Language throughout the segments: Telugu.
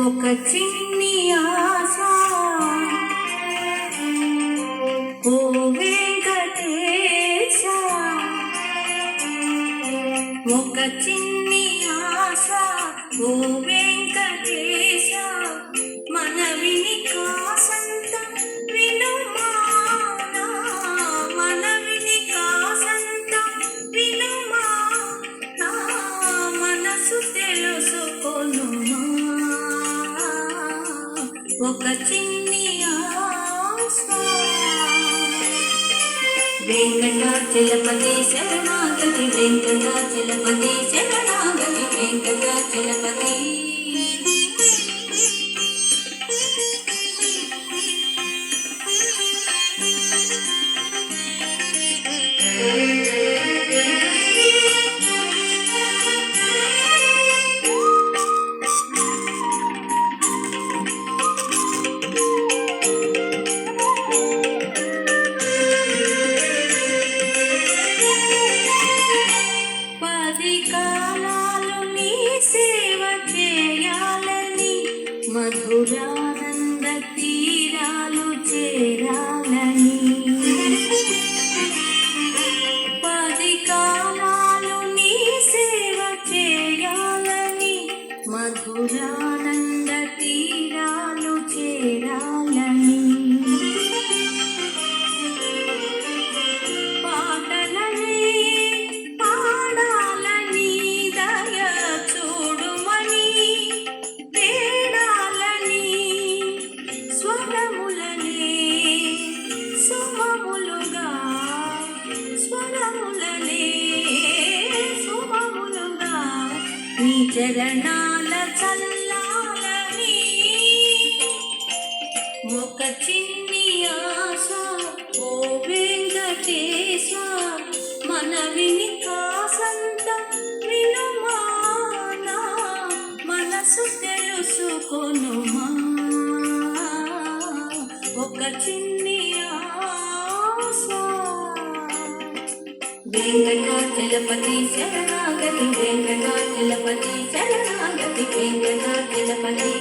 ఒక చిన్ని ఆశ ఓ వెంకటేశ, ఒక చిన్ని ఆశ ఓ వెంకటేశ, మనవిని కాసంత వినుమా, మనవిని కాసంత వినుమా, నా మనసు తెలుసుకొనుమా. ఒక చిన్ని ఆశ. వెంకటాచలపతి శరణాగతి, వెంకటాచలపతి శరణాగతి, వెంకటాచలపతి. మధురానంద తీరాలు చేరాలని, 10 కాలాలు నీ సేవ చేయాలని, మధురానంద తీరాలు చేరాలని, పాటలని పాడాలని, దయ చూడుమని నీ చరణాల చల్లాలని. ఒక చిన్ని ఆశ ఓ వెంకటేశ, మనవిని కాసంత వినుమా, నా మనసు తెలుసుకొనుమా. ఒక చిన్ని ఆశ. వెంకటాచలపతి శరణాగతి, వెంకటాచలపతి శరణాగతి, వెంకటాచలపతి.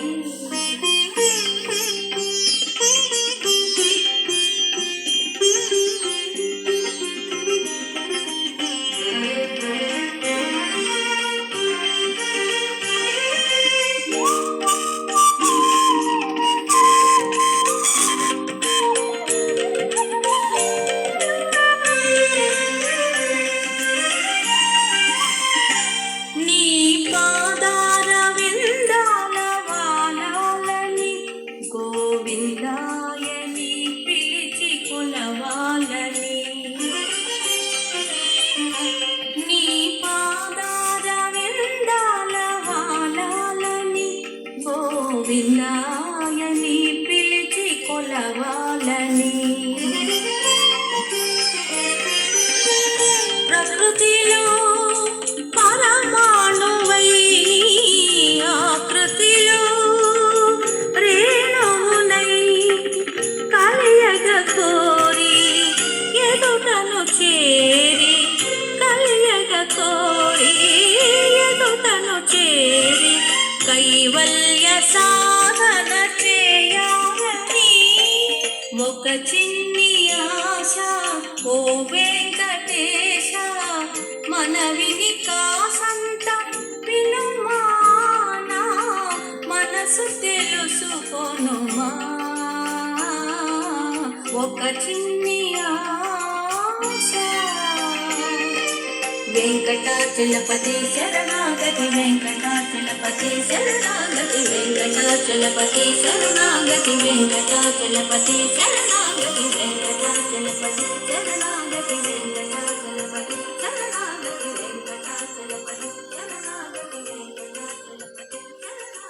గోవిందాయని పిలిచి కొలవాలని, నీ పాదార విందాల వాలాలని, గోవిందాయని పిలిచి కొలవాలని. ప్రకృతిలో పరమాణువై ఆకృతిలో కోరి ఎదుటను చేరి, కలియగ కోరి ఎదుటను చేరి, కైవల్య సాధన చేయాలని. ఒక చిన్ని ఆశ ఓ వెంకటేశ, మనవిని కాసంత వినుమా, నా మనసు తెలుసుకొనుమా. ఒక చిన్ని ఆశ. వెంకటాచలపతి శరణాగతి, వెంకటాచలపతి శరణాగతి, వెంకటాచలపతి శరణాగతి, వెంకటాచలపతి శరణాగతి, వెంకటాచలపతి.